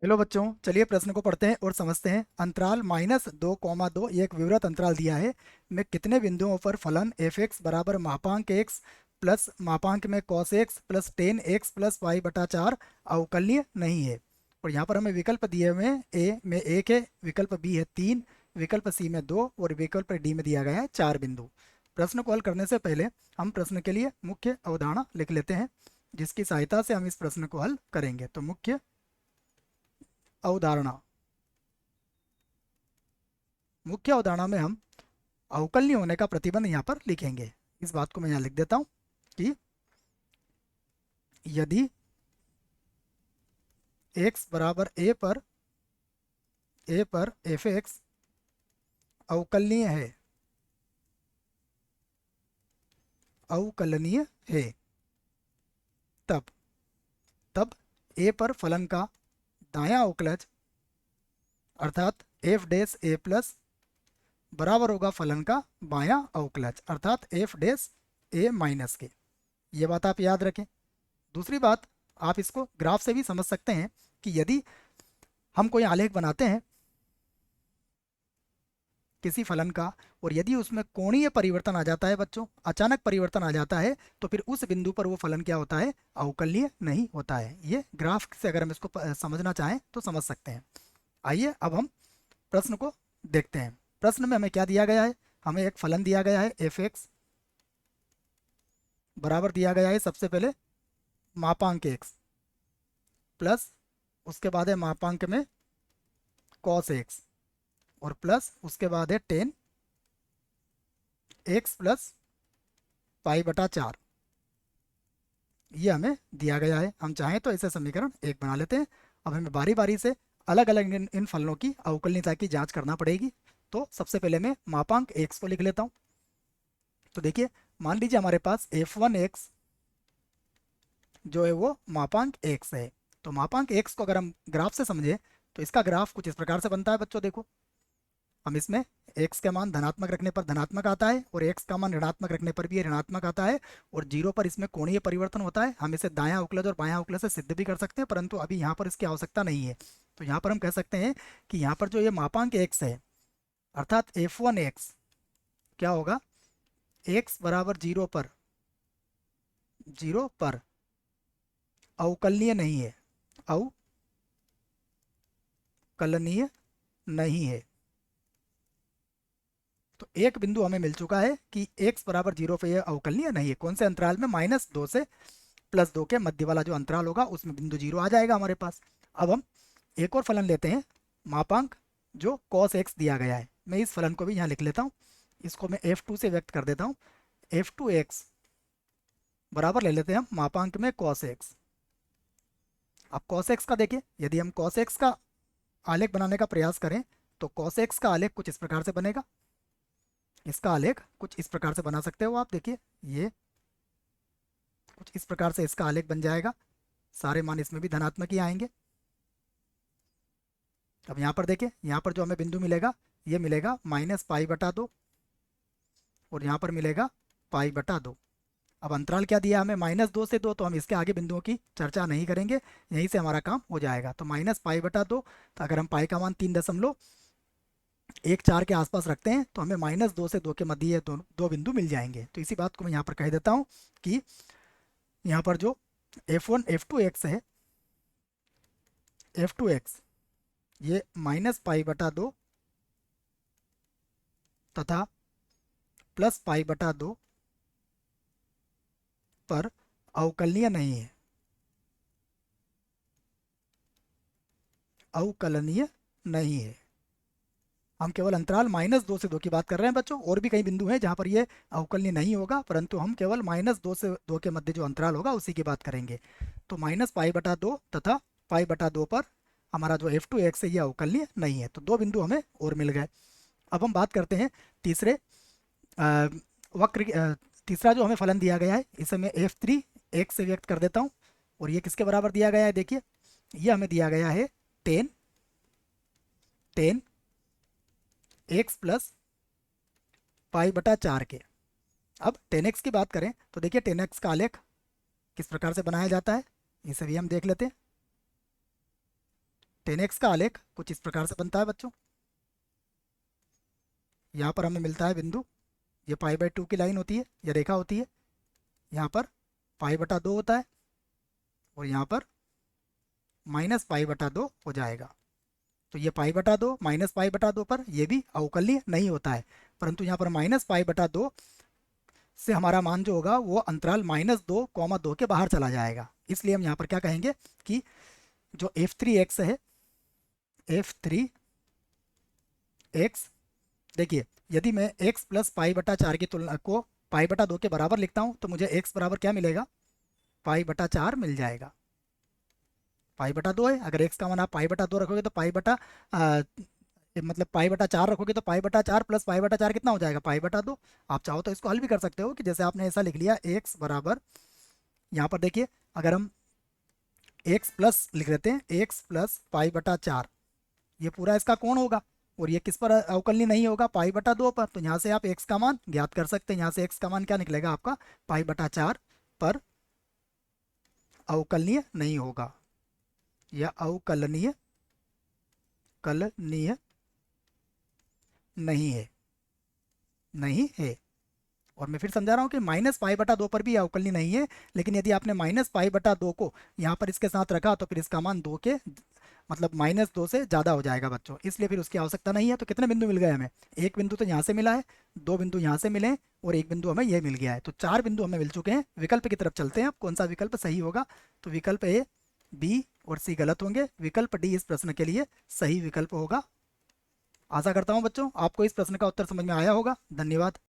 Hello बच्चों, चलिए प्रश्न को पढ़ते हैं और समझते हैं। अंतराल -2, 2 ये एक विवृत अंतराल दिया है। में कितने बिंदुओं पर फलन एफ एक्स बराबर मापांक एक्स प्लस मापांक में cos x plus ten x plus y बटा चार अवकलनीय नहीं है। और यहाँ पर हमें विकल्प दिए हुए हैं। ए में एक है, विकल्प बी है तीन, विकल्प सी में दो और विकल्प डी में दिया गया है चार बिंदु। प्रश्न को हल करने से पहले हम प्रश्न के लिए मुख्य अवधारणा लिख लेते हैं, जिसकी सहायता से हम इस प्रश्न को हल करेंगे। तो मुख्य अवधारणा, मुख्य अवधारणा में हम अवकलनीय होने का प्रतिबंध यहाँ पर लिखेंगे। इस बात को मैं यहाँ लिख देता हूँ कि यदि x बराबर ए पर एफ एक्स अवकलनीय है, अवकलनीय है, तब तब a पर फलन का दायां अवकलज अर्थात एफ डैश ए प्लस बराबर होगा फलन का बायां अवकलज अर्थात एफ डैश ए माइनस के। ये बात आप याद रखें। दूसरी बात, आप इसको ग्राफ से भी समझ सकते हैं कि यदि हम कोई आलेख बनाते हैं किसी फलन का और यदि उसमें कोणीय परिवर्तन आ जाता है बच्चों, अचानक परिवर्तन आ जाता है, तो फिर उस बिंदु पर वो फलन क्या होता है, अवकलनीय नहीं होता है। ये ग्राफ से अगर हम इसको समझना चाहें तो समझ सकते हैं। आइए अब हम प्रश्न को देखते हैं। प्रश्न में हमें क्या दिया गया है, हमें एक फलन दिया गया है एफ एक्स बराबर दिया गया है सबसे पहले मापांक एक्स प्लस उसके बाद है मापांक में कॉस एक्स और प्लस उसके बाद है टेन एक्स प्लस पाई बटा चार। ये हमें दिया गया है। हम चाहें तो इसे समीकरण एक बना लेते हैं। अब हमें बारी बारी से अलग अलग इन फलनों की अवकलनीयता की जांच करना पड़ेगी। तो सबसे पहले मैं मापांक एक्स को लिख लेता हूँ। तो देखिए, मान लीजिए हमारे पास एफ वन एक्स जो है वो मापांक एक्स है। तो मापांक एक्स को अगर हम ग्राफ से समझे तो इसका ग्राफ कुछ इस प्रकार से बनता है बच्चों। देखो, हम इसमें x का मान धनात्मक रखने पर धनात्मक आता है और x का मान ऋणात्मक रखने पर भी ये ऋणात्मक आता है और जीरो पर इसमें कोणीय परिवर्तन होता है। हम इसे दायां अवकलज और बायां अवकलज से सिद्ध भी कर सकते हैं, परंतु अभी यहाँ पर इसकी आवश्यकता नहीं है। तो यहाँ पर हम कह सकते हैं कि यहाँ पर जो ये मापांक x है अर्थात एफ वन एक्स क्या होगा, x बराबर जीरो पर अवकलनीय नहीं है, अवकलनीय नहीं है। तो एक बिंदु हमें मिल चुका है कि x बराबर जीरो पे यह अवकलनीय नहीं है। कौन से अंतराल में, -2 से +2 के मध्य वाला जो अंतराल होगा उसमें बिंदु जीरो आ जाएगा हमारे पास। अब हम एक और फलन लेते हैं मापांक जो cos x दिया गया है। मैं इस फलन को भी यहाँ लिख लेता हूँ। इसको मैं f2 से व्यक्त कर देता हूँ। f2x बराबर ले लेते हैं हम मापांक में cos x। अब cos x का देखिए, यदि हम cos x का आलेख बनाने का प्रयास करें तो cos x का आलेख कुछ इस प्रकार से बनेगा। इसका आलेख कुछ इस प्रकार से बना सकते हो आप। देखिए, ये कुछ इस प्रकार से इसका आलेख बन जाएगा। सारे मान इसमें भी धनात्मक ही आएंगे। अब यहाँ पर देखिए, यहाँ पर जो हमें बिंदु मिलेगा ये मिलेगा -पाई/2 और यहाँ पर मिलेगा पाई/2। अब अंतराल क्या दिया हमें, -2 से 2, तो हम इसके आगे बिंदुओं की चर्चा नहीं करेंगे, यहीं से हमारा काम हो जाएगा। तो -पाई/2, तो अगर हम पाई का मान 3.14 के आसपास रखते हैं तो हमें -2 से 2 के मध्य ये दो बिंदु मिल जाएंगे। तो इसी बात को मैं यहाँ पर कह देता हूँ कि यहाँ पर जो F1 F2x है, F2x ये -पाई/2 तथा +पाई/2 पर अवकलनीय नहीं है, अवकलनीय नहीं है। हम केवल अंतराल -2 से 2 की बात कर रहे हैं बच्चों। और भी कई बिंदु हैं जहाँ पर ये अवकलनीय नहीं होगा, परंतु हम केवल -2 से 2 के मध्य जो अंतराल होगा उसी की बात करेंगे। तो -पाई/2 तथा पाई/2 पर हमारा जो F2x है ये अवकलनीय नहीं है। तो दो बिंदु हमें और मिल गए। अब हम बात करते हैं तीसरे अ, वक्र तीसरा जो हमें फलन दिया गया है इसे मैं F3x से व्यक्त कर देता हूँ। और ये किसके बराबर दिया गया है, देखिए ये हमें दिया गया है टेन टेन एक्स प्लस पाई/4 के। अब 10x की बात करें तो देखिए 10x का आलेख किस प्रकार से बनाया जाता है, इसे भी हम देख लेते हैं। 10x का आलेख कुछ इस प्रकार से बनता है बच्चों। यहाँ पर हमें मिलता है बिंदु, ये पाई/2 की लाइन होती है या रेखा होती है, यहाँ पर पाई/2 होता है और यहाँ पर -पाई/2 हो जाएगा। तो ये पाई/2 -पाई/2 पर ये भी अवकलनीय नहीं होता है, परंतु यहाँ पर -पाई/2 से हमारा मान जो होगा वो अंतराल -2, 2 के बाहर चला जाएगा। इसलिए हम यहाँ पर क्या कहेंगे कि जो f3x है, f3x, देखिए यदि मैं x प्लस पाई/4 की तुलना को पाई/2 के बराबर लिखता हूँ तो मुझे x बराबर क्या मिलेगा, पाई/4 मिल जाएगा। पाई/2 है, अगर x का मान आप पाई/2 रखोगे तो मतलब पाई/4 रखोगे तो पाई/4 प्लस पाई/4 कितना हो जाएगा, पाई/2। आप चाहो तो इसको हल भी कर सकते हो कि जैसे आपने ऐसा लिख लिया x बराबर, यहाँ पर देखिए अगर हम x प्लस लिख लेते हैं, x प्लस पाई/4, ये पूरा इसका कोण होगा और ये किस पर अवकलनीय नहीं होगा, पाई/2 पर। तो यहाँ से आप x का मान ज्ञात कर सकते हैं। यहाँ से x का मान क्या निकलेगा आपका, पाई/4 पर अवकलनीय नहीं होगा या अवकलनीय कलनीय नहीं है, नहीं है। और मैं फिर समझा रहा हूँ कि -पाई/2 पर भी अवकलनीय नहीं है, लेकिन यदि आपने -पाई/2 को यहाँ पर इसके साथ रखा तो फिर इसका मान 2 के मतलब -2 से ज़्यादा हो जाएगा बच्चों, इसलिए फिर उसकी आवश्यकता नहीं है। तो कितने बिंदु मिल गए हमें, एक बिंदु तो यहाँ से मिला है, 2 बिंदु यहाँ से मिले और एक बिंदु हमें ये मिल गया है, तो 4 बिंदु हमें मिल चुके हैं। विकल्प की तरफ चलते हैं, अब कौन सा विकल्प सही होगा, तो विकल्प ए, बी और सी गलत होंगे, विकल्प डी इस प्रश्न के लिए सही विकल्प होगा। आशा करता हूँ बच्चों आपको इस प्रश्न का उत्तर समझ में आया होगा। धन्यवाद।